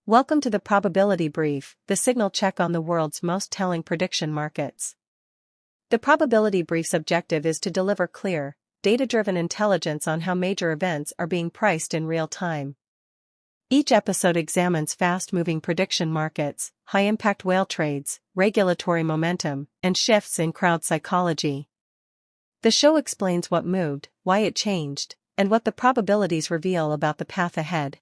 Welcome to the Probability Brief, the signal check on the world's most telling prediction markets. The Probability Brief's objective is to deliver clear, data-driven intelligence on how major events are being priced in real time. Each episode examines fast-moving prediction markets, high-impact whale trades, regulatory momentum, and shifts in crowd psychology. The show explains what moved, why it changed, and what the probabilities reveal about the path ahead.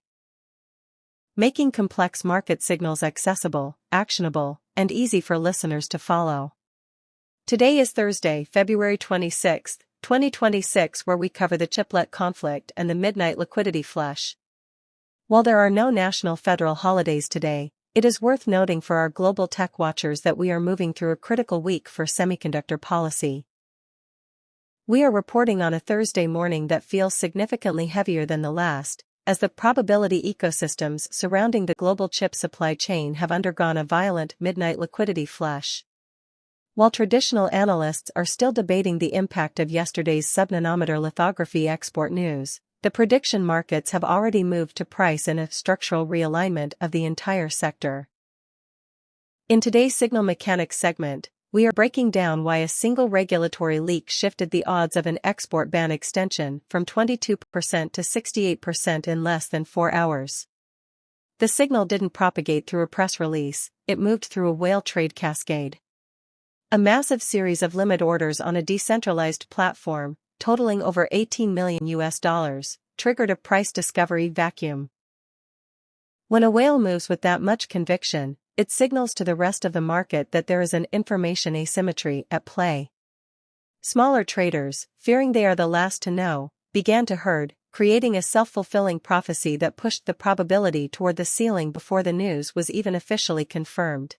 Making complex market signals accessible, actionable, and easy for listeners to follow. Today is Thursday, February 26, 2026, where we cover the Chiplet conflict and the midnight liquidity flush. While there are no national federal holidays today, it is worth noting for our global tech watchers that we are moving through a critical week for semiconductor policy. We are reporting on a Thursday morning that feels significantly heavier than the last, as the probability ecosystems surrounding the global chip supply chain have undergone a violent midnight liquidity flush. While traditional analysts are still debating the impact of yesterday's sub-nanometer lithography export news, the prediction markets have already moved to price in a structural realignment of the entire sector. In today's Signal Mechanics segment, we are breaking down why a single regulatory leak shifted the odds of an export ban extension from 22% to 68% in less than 4 hours. The signal didn't propagate through a press release, it moved through a whale trade cascade. A massive series of limit orders on a decentralized platform, totaling over $18 million, triggered a price discovery vacuum. When a whale moves with that much conviction, it signals to the rest of the market that there is an information asymmetry at play. Smaller traders, fearing they are the last to know, began to herd, creating a self-fulfilling prophecy that pushed the probability toward the ceiling before the news was even officially confirmed.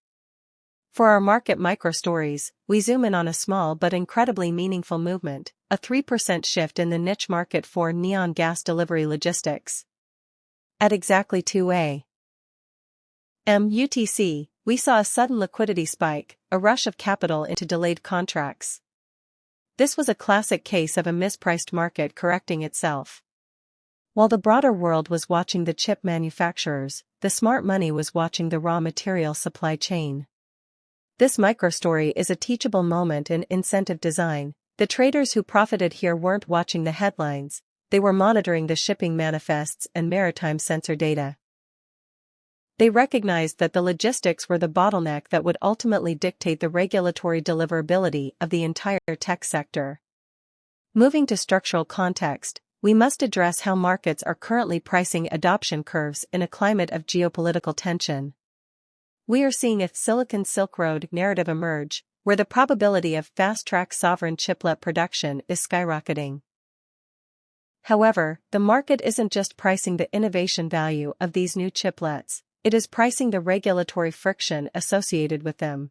For our market micro-stories, we zoom in on a small but incredibly meaningful movement, a 3% shift in the niche market for neon gas delivery logistics. At exactly 2 a.m. UTC, we saw a sudden liquidity spike, a rush of capital into delayed contracts. This was a classic case of a mispriced market correcting itself. While the broader world was watching the chip manufacturers, the smart money was watching the raw material supply chain. This microstory is a teachable moment in incentive design. The traders who profited here weren't watching the headlines, they were monitoring the shipping manifests and maritime sensor data. They recognized that the logistics were the bottleneck that would ultimately dictate the regulatory deliverability of the entire tech sector. Moving to structural context, we must address how markets are currently pricing adoption curves in a climate of geopolitical tension. We are seeing a Silicon Silk Road narrative emerge, where the probability of fast-track sovereign chiplet production is skyrocketing. However, the market isn't just pricing the innovation value of these new chiplets, it is pricing the regulatory friction associated with them.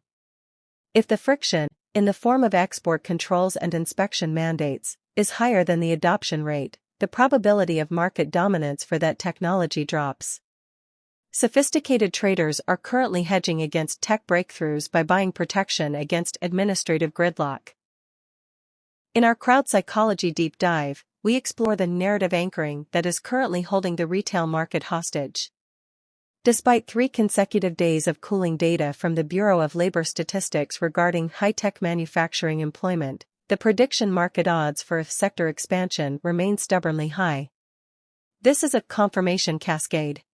If the friction, in the form of export controls and inspection mandates, is higher than the adoption rate, the probability of market dominance for that technology drops. Sophisticated traders are currently hedging against tech breakthroughs by buying protection against administrative gridlock. In our crowd psychology deep dive, we explore the narrative anchoring that is currently holding the retail market hostage. Despite 3 consecutive days of cooling data from the Bureau of Labor Statistics regarding high-tech manufacturing employment, the prediction market odds for sector expansion remain stubbornly high. This is a confirmation cascade.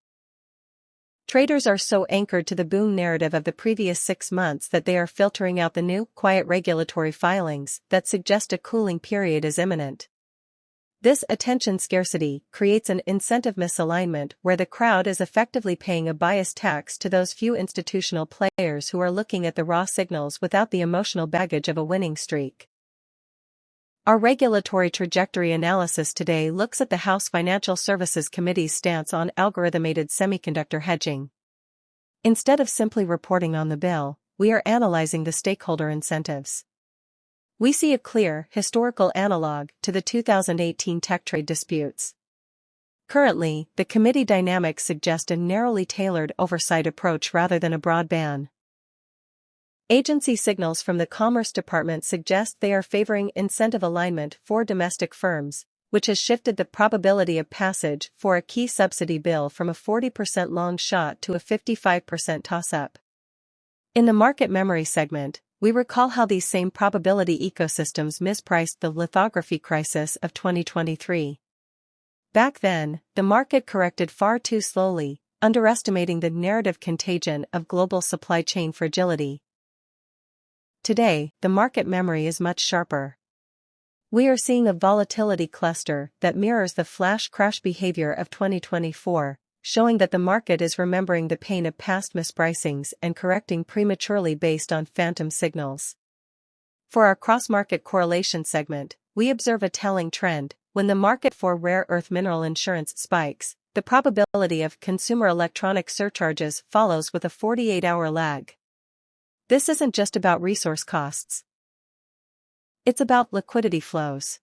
Traders are so anchored to the boom narrative of the previous 6 months that they are filtering out the new, quiet regulatory filings that suggest a cooling period is imminent. This attention scarcity creates an incentive misalignment where the crowd is effectively paying a biased tax to those few institutional players who are looking at the raw signals without the emotional baggage of a winning streak. Our regulatory trajectory analysis today looks at the House Financial Services Committee's stance on algorithmated semiconductor hedging. Instead of simply reporting on the bill, we are analyzing the stakeholder incentives. We see a clear, historical analog to the 2018 tech trade disputes. Currently, the committee dynamics suggest a narrowly tailored oversight approach rather than a broad ban. Agency signals from the Commerce Department suggest they are favoring incentive alignment for domestic firms, which has shifted the probability of passage for a key subsidy bill from a 40% long shot to a 55% toss-up. In the market memory segment, we recall how these same probability ecosystems mispriced the lithography crisis of 2023. Back then, the market corrected far too slowly, underestimating the narrative contagion of global supply chain fragility. Today, the market memory is much sharper. We are seeing a volatility cluster that mirrors the flash crash behavior of 2024, showing that the market is remembering the pain of past mispricings and correcting prematurely based on phantom signals. For our cross-market correlation segment, we observe a telling trend. When the market for rare earth mineral insurance spikes, the probability of consumer electronic surcharges follows with a 48-hour lag. This isn't just about resource costs. It's about liquidity flows.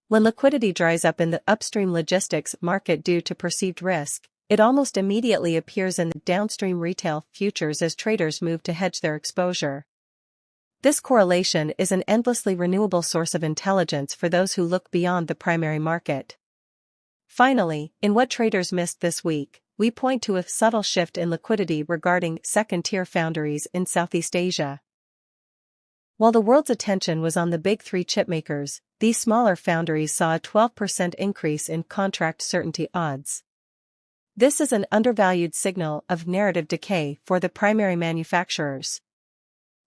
When liquidity dries up in the upstream logistics market due to perceived risk, it almost immediately appears in the downstream retail futures as traders move to hedge their exposure. This correlation is an endlessly renewable source of intelligence for those who look beyond the primary market. Finally, in what traders missed this week, we point to a subtle shift in liquidity regarding second-tier foundries in Southeast Asia. While the world's attention was on the big three chipmakers, these smaller foundries saw a 12% increase in contract certainty odds. This is an undervalued signal of narrative decay for the primary manufacturers.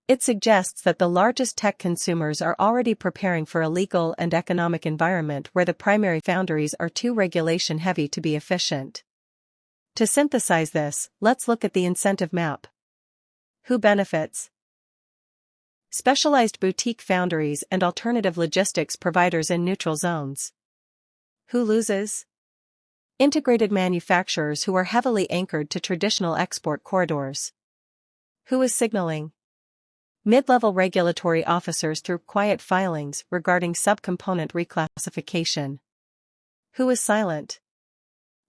It suggests that the largest tech consumers are already preparing for a legal and economic environment where the primary foundries are too regulation-heavy to be efficient. To synthesize this, let's look at the incentive map. Who benefits? Specialized boutique foundries and alternative logistics providers in neutral zones. Who loses? Integrated manufacturers who are heavily anchored to traditional export corridors. Who is signaling? Mid-level regulatory officers through quiet filings regarding subcomponent reclassification. Who is silent?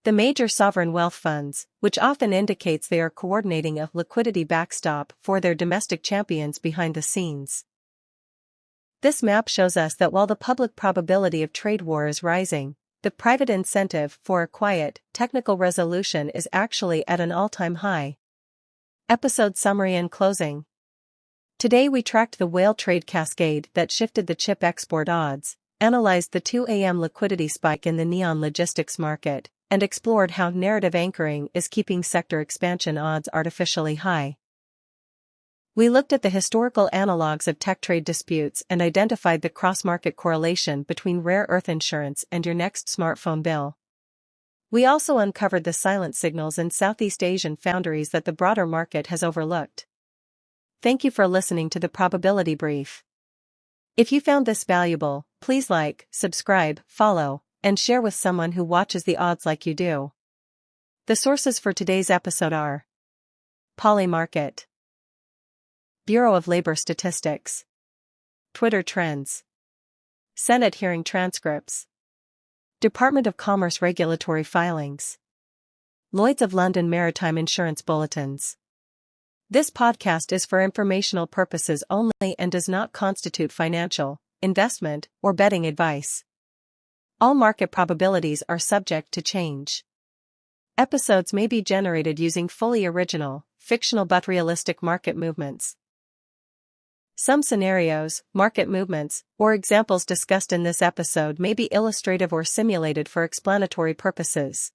The major sovereign wealth funds, which often indicates they are coordinating a liquidity backstop for their domestic champions behind the scenes. This map shows us that while the public probability of trade war is rising, the private incentive for a quiet, technical resolution is actually at an all-time high. Episode summary and closing. Today we tracked the whale trade cascade that shifted the chip export odds, analyzed the 2 a.m. liquidity spike in the neon logistics market, and explored how narrative anchoring is keeping sector expansion odds artificially high. We looked at the historical analogs of tech trade disputes and identified the cross-market correlation between rare earth insurance and your next smartphone bill. We also uncovered the silent signals in Southeast Asian foundries that the broader market has overlooked. Thank you for listening to the Probability Brief. If you found this valuable, please like, subscribe, follow, and share with someone who watches the odds like you do. The sources for today's episode are Polymarket, Bureau of Labor Statistics, Twitter Trends, Senate Hearing Transcripts, Department of Commerce Regulatory Filings, Lloyd's of London Maritime Insurance Bulletins. This podcast is for informational purposes only and does not constitute financial, investment, or betting advice. All market probabilities are subject to change. Episodes may be generated using fully original, fictional but realistic market movements. Some scenarios, market movements, or examples discussed in this episode may be illustrative or simulated for explanatory purposes.